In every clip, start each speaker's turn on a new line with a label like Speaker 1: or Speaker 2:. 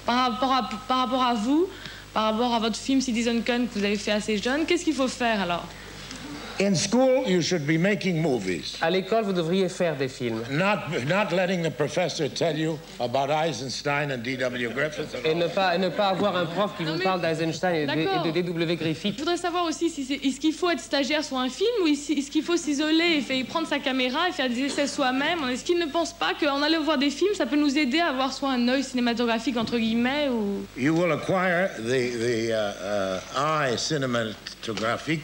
Speaker 1: Par rapport à vous, par rapport à votre film Citizen Kane que vous avez fait assez jeune, qu'est-ce qu'il faut faire alors?
Speaker 2: In school, you should be making movies.
Speaker 3: À l'école, vous devriez faire des films.
Speaker 2: Not letting the professor tell you about Eisenstein and D.W. Griffith.
Speaker 3: Et ne pas avoir un prof qui vous parle d'Eisenstein et de D.W. Griffith.
Speaker 1: Je voudrais savoir aussi si est-ce qu'il faut être stagiaire sur un film ou est-ce qu'il faut s'isoler et prendre sa caméra et faire des essais soi-même? Est-ce qu'il ne pense pas qu'en allant voir des films, ça peut nous aider à avoir soit un œil cinématographique entre guillemets ou...
Speaker 2: You will acquire the eye cinematographic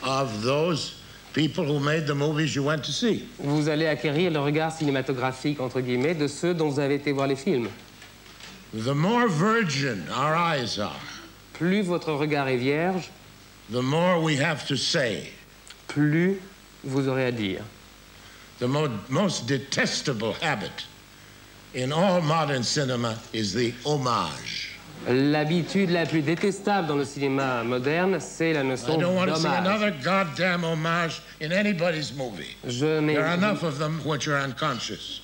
Speaker 2: of those people who made the movies you went to see.
Speaker 3: Vous allez acquérir le regard cinématographique, entre guillemets, de ceux dont vous avez été voir les films.
Speaker 2: The more virgin our eyes are,
Speaker 3: plus votre regard est vierge,
Speaker 2: the more we have to say.
Speaker 3: Plus vous aurez à dire.
Speaker 2: The most detestable habit in all modern cinema is the homage.
Speaker 3: L'habitude la plus détestable dans le cinéma moderne, c'est la notion d'hommage.
Speaker 2: I don't want to see another goddamn homage in anybody's movie. There are enough of them which are unconscious.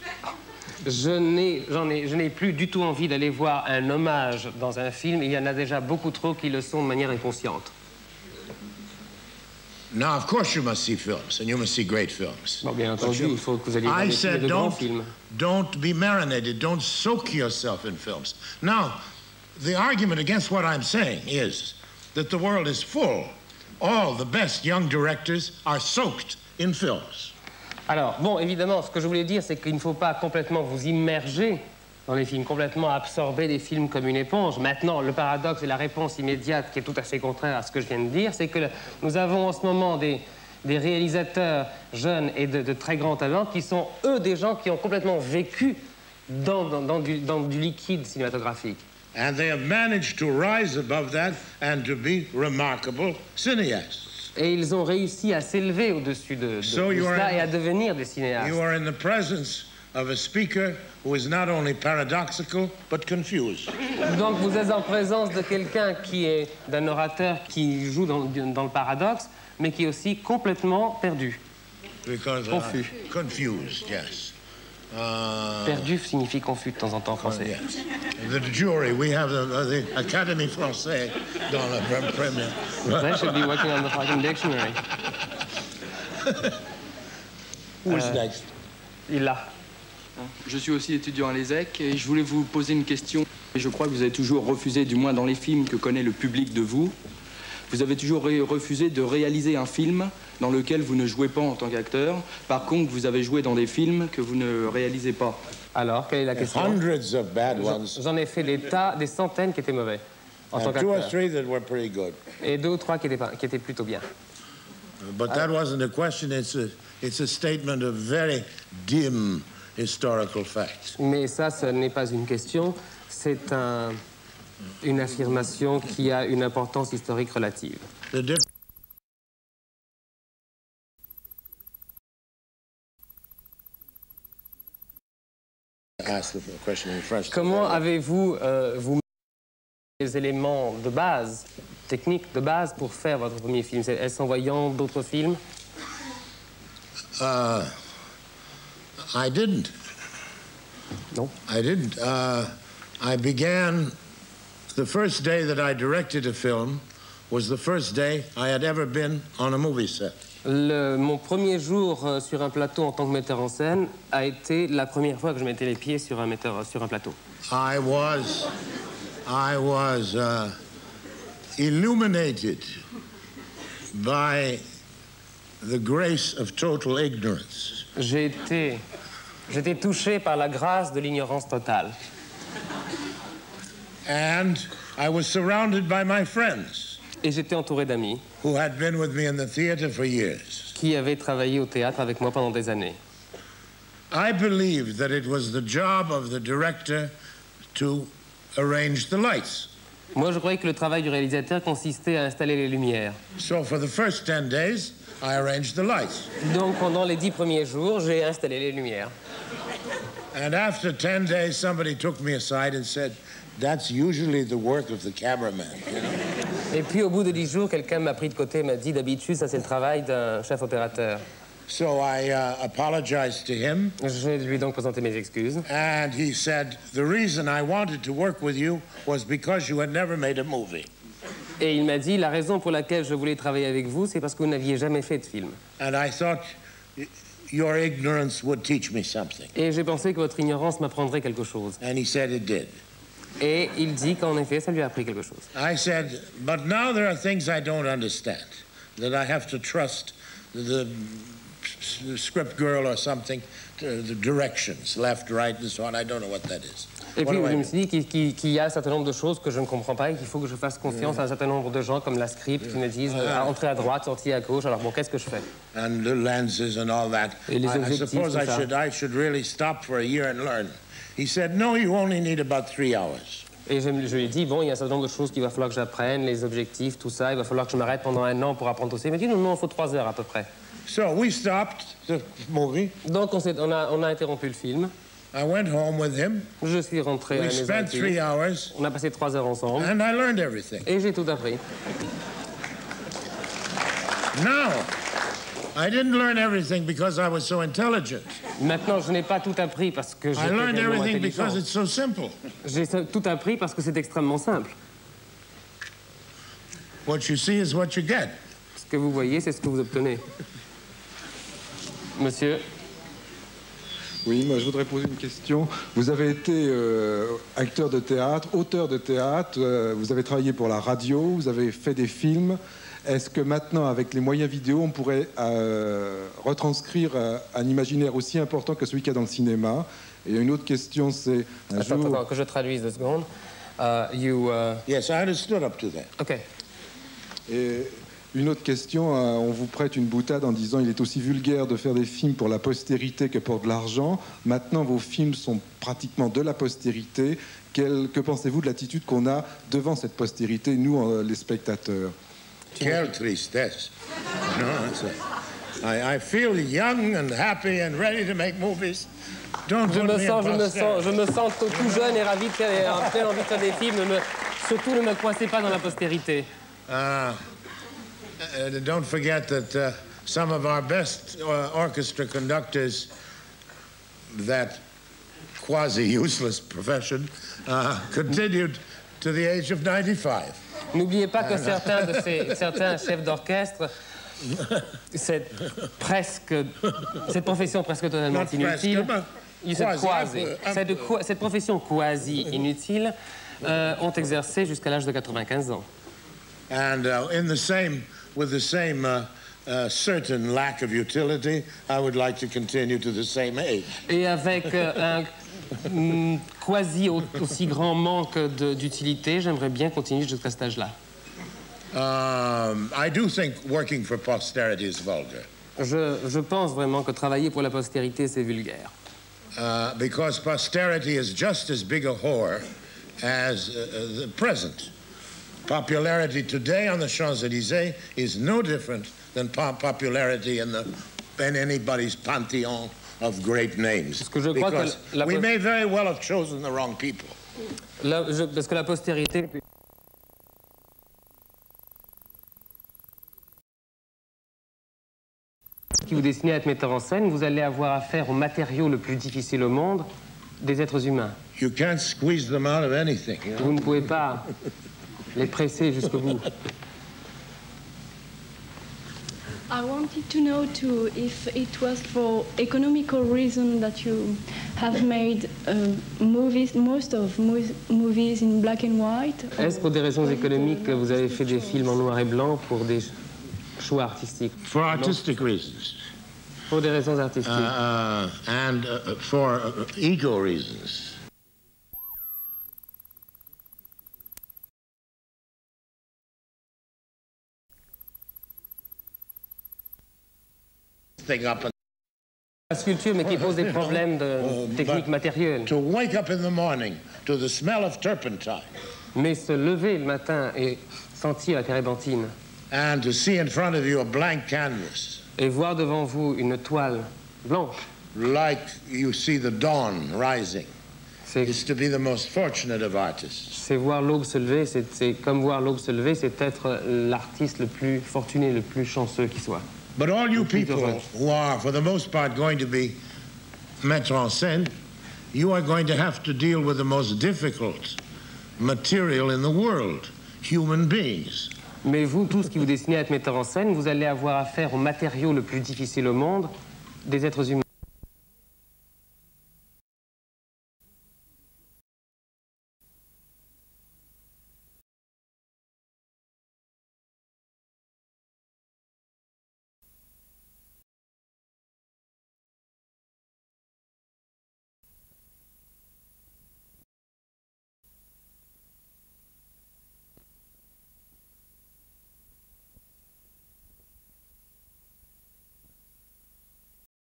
Speaker 3: Je n'ai plus du tout envie d'aller voir un hommage dans un film. Il y en a déjà beaucoup trop qui le sont de manière inconsciente.
Speaker 2: Now, of course, you must see films, and you must see great films.
Speaker 3: Bon, bien entendu, il faut que vous alliez voir de grands films.
Speaker 2: Don't be marinated. Don't soak yourself in films. Now, the argument against what I'm saying is that the world is full. All the best young directors are soaked in films.
Speaker 3: Alors, bon, évidemment, ce que je voulais dire, c'est qu'il ne faut pas complètement vous immerger dans les films, complètement absorber les films comme une éponge. Maintenant, le paradoxe et la réponse immédiate, qui est tout à fait contraire à ce que je viens de dire, c'est que nous avons en ce moment des réalisateurs jeunes et de très grands talents qui sont, eux, des gens qui ont complètement vécu dans du liquide cinématographique.
Speaker 2: And they have managed to rise above that and to be remarkable cineasts.
Speaker 3: Et ils ont réussi à s'élever au-dessus de cela et à devenir des cinéastes.
Speaker 2: You are in the presence of a speaker who is not only paradoxical but confused.
Speaker 3: Donc vous êtes en présence de quelqu'un qui est d'un orateur qui joue dans le paradoxe, mais qui est aussi complètement perdu. Confus.
Speaker 2: Confused, yes.
Speaker 3: Perdu signifie confus de temps en temps en français.
Speaker 2: Yes. The jury, we have the Académie française dans la première.
Speaker 3: They should be working on the fucking dictionary.
Speaker 2: Who's next?
Speaker 3: Il l'a.
Speaker 4: Je suis aussi étudiant à l'ESSEC et je voulais vous poser une question. Je crois que vous avez toujours refusé, du moins dans les films que connaît le public de vous, vous avez toujours refusé de réaliser un film dans lequel vous ne jouez pas en tant qu'acteur. Par contre, vous avez joué dans des films que vous ne réalisez pas. Alors, quelle est la question?
Speaker 2: Hundreds of bad ones.
Speaker 3: J'en ai fait des centaines qui étaient mauvais en tant qu'acteur.
Speaker 2: 2 or 3 that were pretty good.
Speaker 3: Et 2 ou 3 qui étaient plutôt bien.
Speaker 2: But that wasn't a question. It's a statement of very dim historical facts.
Speaker 3: Mais ça, ce n'est pas une question. C'est une affirmation qui a une importance historique relative. Comment avez-vous vous les éléments de base, techniques de base pour faire votre premier film? Est-ce en voyant d'autres films?
Speaker 2: I didn't.
Speaker 3: Non.
Speaker 2: I didn't. I began. The first day that I directed a film was the first day I had ever been on a movie set.
Speaker 3: Mon premier jour sur un plateau en tant que metteur en scène a été la première fois que je mettais les pieds sur un plateau.
Speaker 2: I was illuminated by the grace of total ignorance.
Speaker 3: J'étais touché par la grâce de l'ignorance totale.
Speaker 2: And I was surrounded by my friends.
Speaker 3: Et j'étais entouré d'amis
Speaker 2: who had been with me in the theater for years.
Speaker 3: Qui avaient travaillé au théâtre avec moi pendant des années.
Speaker 2: I believed that it was the job of the director to arrange the lights.
Speaker 3: Moi, je croyais que le travail du réalisateur consistait à installer les lumières.
Speaker 2: So for the first 10 days, I arranged the lights.
Speaker 3: Donc pendant les 10 premiers jours, j'ai installé les lumières.
Speaker 2: And after 10 days, somebody took me aside and said, "That's usually the work of the cameraman." You know?
Speaker 3: Et puis au bout de 10 jours, quelqu'un m'a pris de côté et m'a dit, d'habitude, ça c'est le travail d'un chef opérateur.
Speaker 2: So I apologized to him.
Speaker 3: Je lui ai donc présenté mes excuses.
Speaker 2: And he said, the reason I wanted to work with you was because you had never made a movie.
Speaker 3: Et il m'a dit, la raison pour laquelle je voulais travailler avec vous, c'est parce que vous n'aviez jamais fait de film.
Speaker 2: And I thought your ignorance would teach me something.
Speaker 3: Et j'ai pensé que votre ignorance m'apprendrait quelque chose.
Speaker 2: And he said it did.
Speaker 3: Et il dit qu'en effet, ça lui a appris quelque chose.
Speaker 2: I said, but now there are things I don't understand, that I have to trust the script girl or something, the directions, left, right, and so on. I don't know what that is.
Speaker 3: Et puis, je me suis dit qu'il y a un certain nombre de choses que je ne comprends pas et qu'il faut que je fasse confiance à un certain nombre de gens comme la script qui me disent entrer à droite, sortir à gauche. Alors bon, qu'est-ce que je fais?
Speaker 2: And the lenses and all that.
Speaker 3: Et les objectifs,
Speaker 2: I suppose I should really stop for a year and learn. He said, no, you only need about 3 hours.
Speaker 3: Et je lui ai dit, bon, il y a un certain nombre de choses qu'il va falloir que j'apprenne, les objectifs, tout ça. Il va falloir que je m'arrête pendant 1 an pour apprendre tout ça. Il m'a dit, non, il faut 3 heures à peu près.
Speaker 2: So we stopped the movie.
Speaker 3: Donc on a interrompu le film.
Speaker 2: I went home with him.
Speaker 3: Je suis rentré à la maison.
Speaker 2: We spent 3 hours.
Speaker 3: On a passé 3 heures ensemble.
Speaker 2: And I learned everything.
Speaker 3: Et j'ai tout appris.
Speaker 2: Now, I didn't learn everything because I was so intelligent.
Speaker 3: Maintenant, je n'ai pas tout appris parce que j'étais tellement intelligent.
Speaker 2: I learned everything because it's so simple.
Speaker 3: J'ai tout appris parce que c'est extrêmement simple.
Speaker 2: What you see is what you get.
Speaker 3: Ce que vous voyez, c'est ce que vous obtenez. Monsieur.
Speaker 5: Oui, moi je voudrais poser une question. Vous avez été acteur de théâtre, auteur de théâtre, vous avez travaillé pour la radio, vous avez fait des films. Est-ce que maintenant, avec les moyens vidéo, on pourrait retranscrire un imaginaire aussi important que celui qu'il y a dans le cinéma? Et une autre question, c'est...
Speaker 3: Attends, que je traduise 2 secondes.
Speaker 2: Yes, I understood up to that.
Speaker 3: OK.
Speaker 5: Et une autre question, on vous prête une boutade en disant il est aussi vulgaire de faire des films pour la postérité que pour de l'argent. Maintenant, vos films sont pratiquement de la postérité. Que pensez-vous de l'attitude qu'on a devant cette postérité, nous, les spectateurs?
Speaker 2: Quelle tristesse. No, I feel young and happy and ready to make movies.
Speaker 3: Je me sens tout jeune et ravi de faire, plein envie de faire des films. Surtout, ne me coincez pas dans la postérité.
Speaker 2: Don't forget that some of our best orchestra conductors, that quasi-useless profession, continued to the age of 95.
Speaker 3: N'oubliez pas que certains chefs d'orchestre, cette profession presque totalement inutile, cette profession quasi inutile, ont exercé jusqu'à l'âge de 95 ans.
Speaker 2: And with the same certain lack of utility, I would like to continue to the same age.
Speaker 3: Et avec un quasi aussi grand manque d'utilité, j'aimerais bien continuer jusqu'à cet âge-là.
Speaker 2: I do think working for posterity is vulgar.
Speaker 3: Je pense vraiment que travailler pour la postérité, c'est vulgaire.
Speaker 2: Because posterity is just as big a whore as the present. Popularity today on the Champs-Élysées is no different than popularity in anybody's pantheon of great names. Because we may very well have chosen the wrong people.
Speaker 3: Parce que la postérité... Si vous dessinez à être metteur en scène, vous allez avoir affaire au matériau le plus difficile au monde, des êtres humains.
Speaker 2: You can't squeeze them out of anything.
Speaker 3: Vous ne pouvez pas les presser jusqu'au bout.
Speaker 6: I wanted to know too if it was for economical reason that you have made movies, most of movies in black and white.
Speaker 3: Est-ce pour des raisons économiques que vous avez fait des films en noir et blanc pour des choix artistiques?
Speaker 2: For artistic reasons.
Speaker 3: Pour des raisons artistiques.
Speaker 2: And for ego reasons.
Speaker 3: La sculpture, mais qui pose des problèmes de technique matérielle.
Speaker 2: To wake up in the morning to the smell of turpentine.
Speaker 3: Mais se lever le matin et sentir la térébenthine.
Speaker 2: And to see in front of you a blank canvas.
Speaker 3: Et voir devant vous une toile blanche.
Speaker 2: Like you see the dawn rising. Is to be the most fortunate of artists.
Speaker 3: C'est voir l'aube se lever, c'est comme voir l'aube se lever, c'est être l'artiste le plus fortuné, le plus chanceux qui soit.
Speaker 2: But all you
Speaker 3: plus
Speaker 2: people
Speaker 3: heureux.
Speaker 2: who are, for the most part, going to be mettre en scène, you are going to have to deal with the most difficult material in the world, human beings.
Speaker 3: Mais vous, tous qui vous destinez à être metteur en scène, vous allez avoir affaire au matériau le plus difficile au monde, des êtres humains.